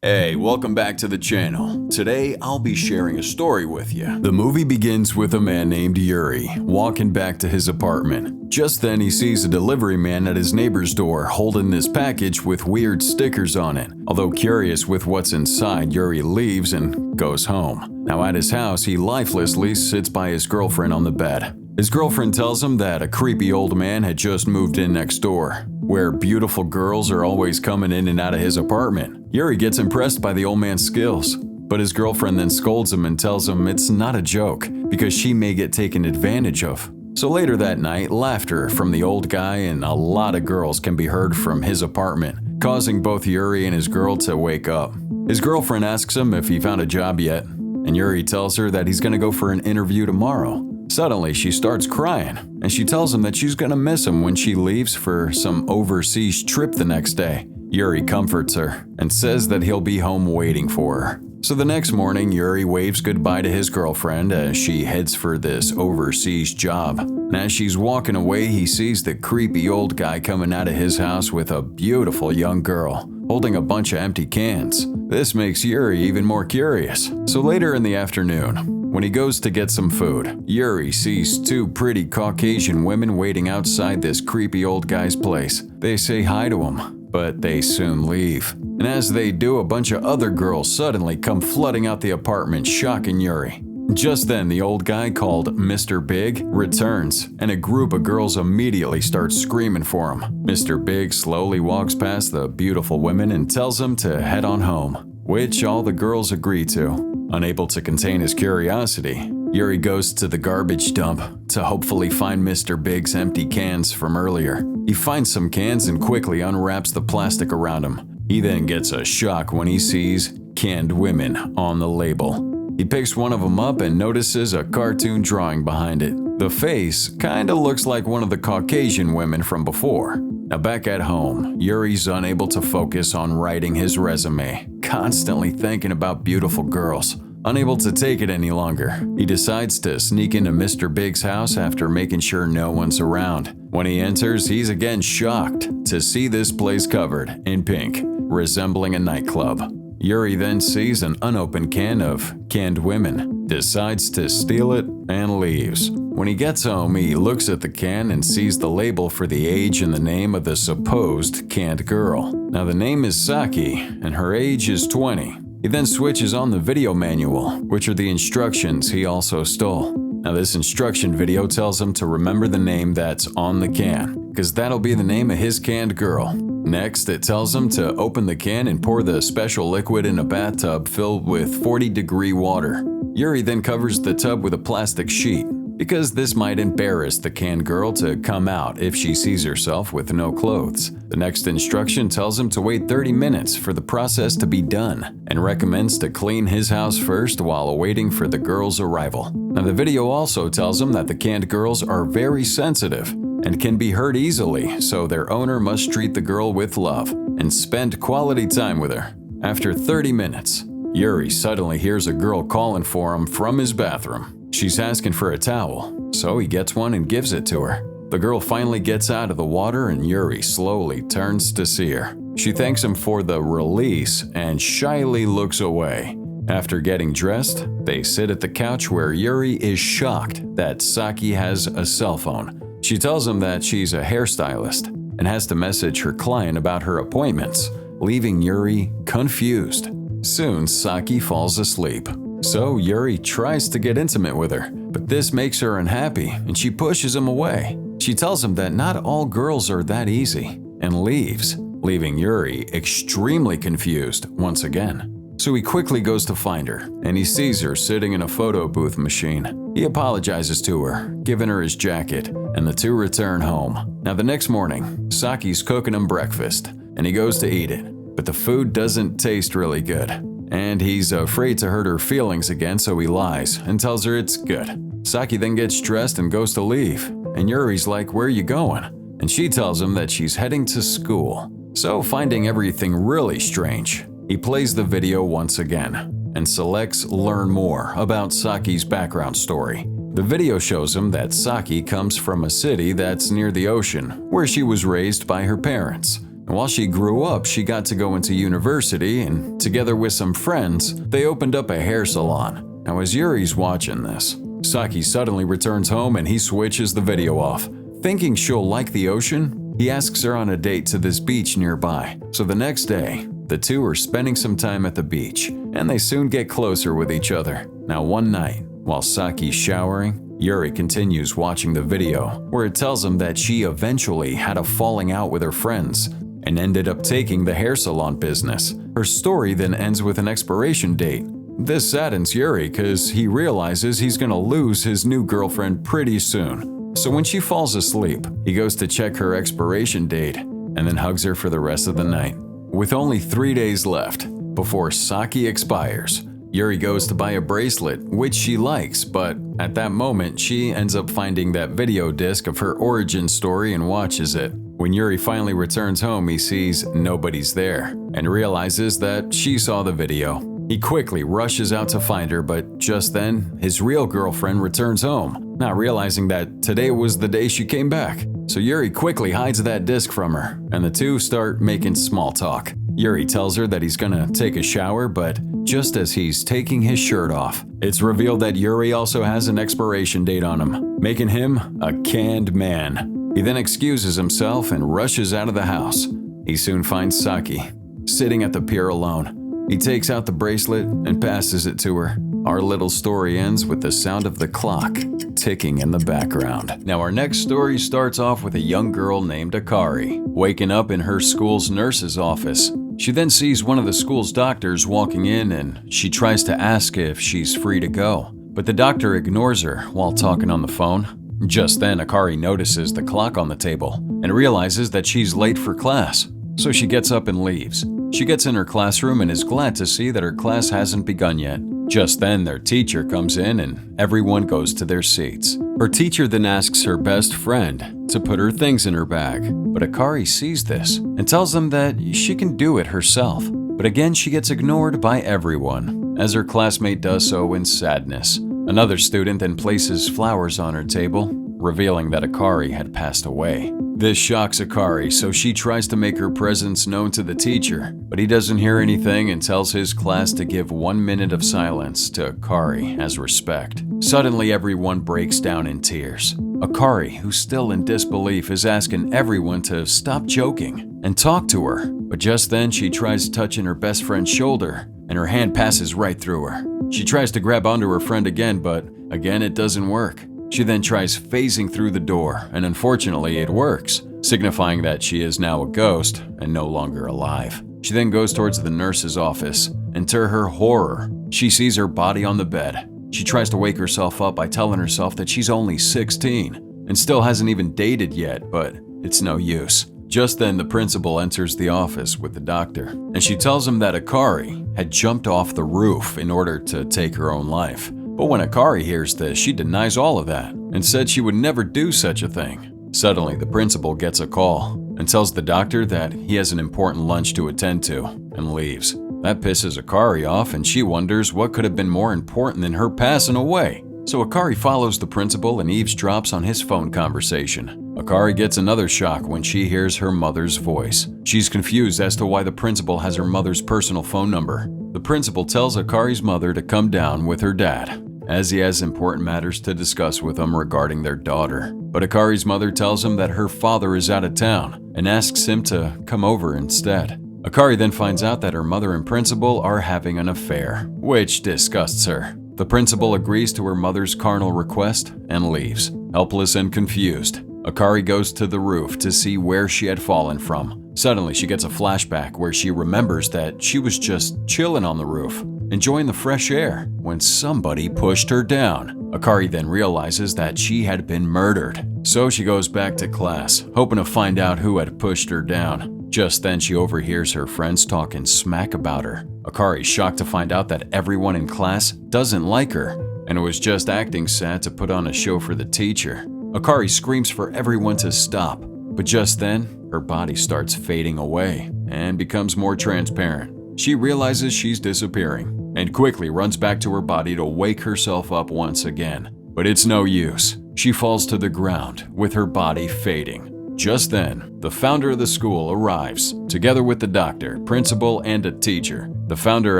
Hey, welcome back to the channel. Today, I'll be sharing a story with you. The movie begins with a man named Yuri walking back to his apartment. Just then, he sees a delivery man at his neighbor's door holding this package with weird stickers on it. Although curious with what's inside, Yuri leaves and goes home. Now at his house, he lifelessly sits by his girlfriend on the bed. His girlfriend tells him that a creepy old man had just moved in next door, where beautiful girls are always coming in and out of his apartment. Yuri gets impressed by the old man's skills, but his girlfriend then scolds him and tells him it's not a joke because she may get taken advantage of. So later that night, laughter from the old guy and a lot of girls can be heard from his apartment, causing both Yuri and his girl to wake up. His girlfriend asks him if he found a job yet, and Yuri tells her that he's going to go for an interview tomorrow. Suddenly, she starts crying, and she tells him that she's gonna miss him when she leaves for some overseas trip the next day. Yuri comforts her and says that he'll be home waiting for her. So the next morning, Yuri waves goodbye to his girlfriend as she heads for this overseas job. And as she's walking away, he sees the creepy old guy coming out of his house with a beautiful young girl, holding a bunch of empty cans. This makes Yuri even more curious. So later in the afternoon, when he goes to get some food, Yuri sees two pretty Caucasian women waiting outside this creepy old guy's place. They say hi to him, but they soon leave. And as they do, a bunch of other girls suddenly come flooding out the apartment, shocking Yuri. Just then, the old guy called Mr. Big returns, and a group of girls immediately start screaming for him. Mr. Big slowly walks past the beautiful women and tells them to head on home, which all the girls agree to. Unable to contain his curiosity, Yuri goes to the garbage dump to hopefully find Mr. Big's empty cans from earlier. He finds some cans and quickly unwraps the plastic around him. He then gets a shock when he sees "Canned Women" on the label. He picks one of them up and notices a cartoon drawing behind it. The face kinda looks like one of the Caucasian women from before. Now back at home, Yuri's unable to focus on writing his resume, constantly thinking about beautiful girls. Unable to take it any longer, he decides to sneak into Mr. Big's house after making sure no one's around. When he enters, he's again shocked to see this place covered in pink, resembling a nightclub. Yuri then sees an unopened can of Canned Women, decides to steal it, and leaves. When he gets home, he looks at the can and sees the label for the age and the name of the supposed canned girl. Now the name is Saki, and her age is 20. He then switches on the video manual, which are the instructions he also stole. Now this instruction video tells him to remember the name that's on the can, because that'll be the name of his canned girl. Next, it tells him to open the can and pour the special liquid in a bathtub filled with 40-degree water. Yuri then covers the tub with a plastic sheet, because this might embarrass the canned girl to come out if she sees herself with no clothes. The next instruction tells him to wait 30 minutes for the process to be done, and recommends to clean his house first while awaiting for the girl's arrival. Now the video also tells him that the canned girls are very sensitive and can be hurt easily, so their owner must treat the girl with love and spend quality time with her. After 30 minutes, Yuri suddenly hears a girl calling for him from his bathroom. She's asking for a towel, so he gets one and gives it to her. The girl finally gets out of the water and Yuri slowly turns to see her. She thanks him for the release and shyly looks away. After getting dressed, they sit at the couch where Yuri is shocked that Saki has a cell phone. She tells him that she's a hairstylist and has to message her client about her appointments, leaving Yuri confused. Soon, Saki falls asleep. So Yuri tries to get intimate with her, but this makes her unhappy and she pushes him away. She tells him that not all girls are that easy and leaves, leaving Yuri extremely confused once again. So he quickly goes to find her, and he sees her sitting in a photo booth machine. He apologizes to her, giving her his jacket, and the two return home. Now the next morning, Saki's cooking him breakfast, and he goes to eat it, but the food doesn't taste really good. And he's afraid to hurt her feelings again, so he lies and tells her it's good. Saki then gets dressed and goes to leave, and Yuri's like, "Where are you going?" And she tells him that she's heading to school. So finding everything really strange, he plays the video once again and selects Learn More about Saki's background story. The video shows him that Saki comes from a city that's near the ocean, where she was raised by her parents. And while she grew up, she got to go into university, and together with some friends, they opened up a hair salon. Now as Yuri's watching this, Saki suddenly returns home and he switches the video off. Thinking she'll like the ocean, he asks her on a date to this beach nearby. So the next day, the two are spending some time at the beach, and they soon get closer with each other. Now one night, while Saki's showering, Yuri continues watching the video, where it tells him that she eventually had a falling out with her friends and ended up taking the hair salon business. Her story then ends with an expiration date. This saddens Yuri because he realizes he's gonna lose his new girlfriend pretty soon. So when she falls asleep, he goes to check her expiration date and then hugs her for the rest of the night. With only 3 days left before Saki expires, Yuri goes to buy a bracelet, which she likes, but at that moment, she ends up finding that video disc of her origin story and watches it. When Yuri finally returns home, he sees nobody's there and realizes that she saw the video. He quickly rushes out to find her, but just then, his real girlfriend returns home, not realizing that today was the day she came back. So Yuri quickly hides that disc from her, and the two start making small talk. Yuri tells her that he's gonna take a shower, but just as he's taking his shirt off, it's revealed that Yuri also has an expiration date on him, making him a canned man. He then excuses himself and rushes out of the house. He soon finds Saki, sitting at the pier alone. He takes out the bracelet and passes it to her. Our little story ends with the sound of the clock ticking in the background. Now our next story starts off with a young girl named Akari, waking up in her school's nurse's office. She then sees one of the school's doctors walking in and she tries to ask if she's free to go. But the doctor ignores her while talking on the phone. Just then, Akari notices the clock on the table and realizes that she's late for class. So she gets up and leaves. She gets in her classroom and is glad to see that her class hasn't begun yet. Just then, their teacher comes in and everyone goes to their seats. Her teacher then asks her best friend to put her things in her bag, but Akari sees this and tells them that she can do it herself. But again, she gets ignored by everyone, as her classmate does so in sadness. Another student then places flowers on her table, revealing that Akari had passed away. This shocks Akari, so she tries to make her presence known to the teacher, but he doesn't hear anything and tells his class to give 1 minute of silence to Akari as respect. Suddenly, everyone breaks down in tears. Akari, who's still in disbelief, is asking everyone to stop joking and talk to her, but just then she tries touching her best friend's shoulder, and her hand passes right through her. She tries to grab onto her friend again, but again it doesn't work. She then tries phasing through the door, and unfortunately it works, signifying that she is now a ghost and no longer alive. She then goes towards the nurse's office, and to her horror, she sees her body on the bed. She tries to wake herself up by telling herself that she's only 16 and still hasn't even dated yet, but it's no use. Just then, the principal enters the office with the doctor, and she tells him that Akari had jumped off the roof in order to take her own life. But when Akari hears this, she denies all of that and said she would never do such a thing. Suddenly, the principal gets a call and tells the doctor that he has an important lunch to attend to and leaves. That pisses Akari off, and she wonders what could have been more important than her passing away. So Akari follows the principal and eavesdrops on his phone conversation. Akari gets another shock when she hears her mother's voice. She's confused as to why the principal has her mother's personal phone number. The principal tells Akari's mother to come down with her dad, as he has important matters to discuss with him regarding their daughter. But Akari's mother tells him that her father is out of town and asks him to come over instead. Akari then finds out that her mother and principal are having an affair, which disgusts her. The principal agrees to her mother's carnal request and leaves. Helpless and confused, Akari goes to the roof to see where she had fallen from. Suddenly, she gets a flashback where she remembers that she was just chilling on the roof, enjoying the fresh air, when somebody pushed her down. Akari then realizes that she had been murdered. So she goes back to class, hoping to find out who had pushed her down. Just then, she overhears her friends talking smack about her. Akari is shocked to find out that everyone in class doesn't like her, and was just acting sad to put on a show for the teacher. Akari screams for everyone to stop, but just then, her body starts fading away and becomes more transparent. She realizes she's disappearing and quickly runs back to her body to wake herself up once again. But it's no use. She falls to the ground with her body fading. Just then, the founder of the school arrives, together with the doctor, principal, and a teacher. The founder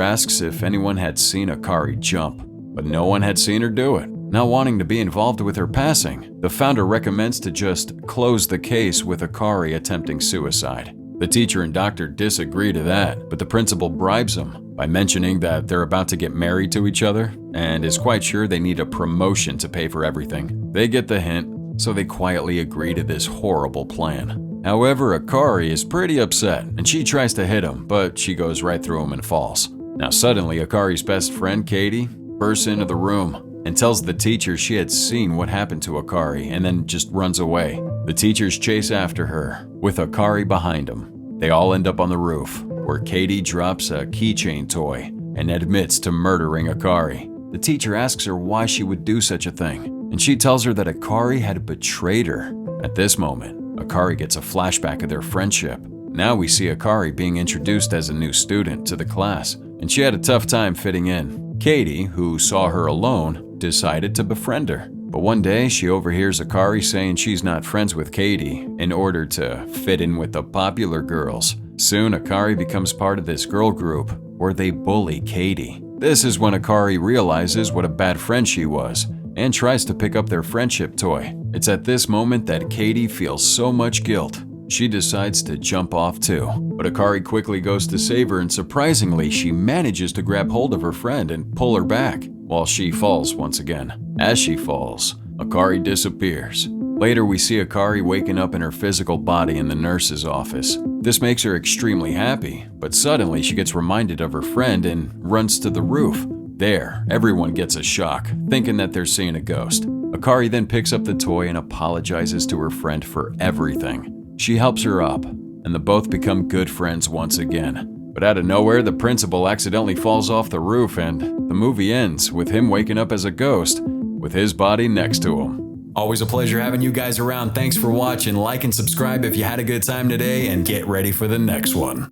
asks if anyone had seen Akari jump, but no one had seen her do it. Not wanting to be involved with her passing, the founder recommends to just close the case with Akari attempting suicide. The teacher and doctor disagree to that, but the principal bribes them by mentioning that they're about to get married to each other and is quite sure they need a promotion to pay for everything. They get the hint, so they quietly agree to this horrible plan. However, Akari is pretty upset and she tries to hit him, but she goes right through him and falls. Now suddenly, Akari's best friend, Katie, bursts into the room and tells the teacher she had seen what happened to Akari and then just runs away. The teachers chase after her, with Akari behind them. They all end up on the roof, where Katie drops a keychain toy and admits to murdering Akari. The teacher asks her why she would do such a thing, and she tells her that Akari had betrayed her. At this moment, Akari gets a flashback of their friendship. Now we see Akari being introduced as a new student to the class, and she had a tough time fitting in. Katie, who saw her alone, decided to befriend her. But one day, she overhears Akari saying she's not friends with Katie in order to fit in with the popular girls. Soon, Akari becomes part of this girl group where they bully Katie. This is when Akari realizes what a bad friend she was and tries to pick up their friendship toy. It's at this moment that Katie feels so much guilt. She decides to jump off too, but Akari quickly goes to save her, and surprisingly, she manages to grab hold of her friend and pull her back, while she falls once again. As she falls, Akari disappears. Later, we see Akari waking up in her physical body in the nurse's office. This makes her extremely happy, but suddenly she gets reminded of her friend and runs to the roof. There, everyone gets a shock, thinking that they're seeing a ghost. Akari then picks up the toy and apologizes to her friend for everything. She helps her up, and the both become good friends once again. But out of nowhere, the principal accidentally falls off the roof, and the movie ends with him waking up as a ghost, with his body next to him. Always a pleasure having you guys around. Thanks for watching. Like and subscribe if you had a good time today, and get ready for the next one.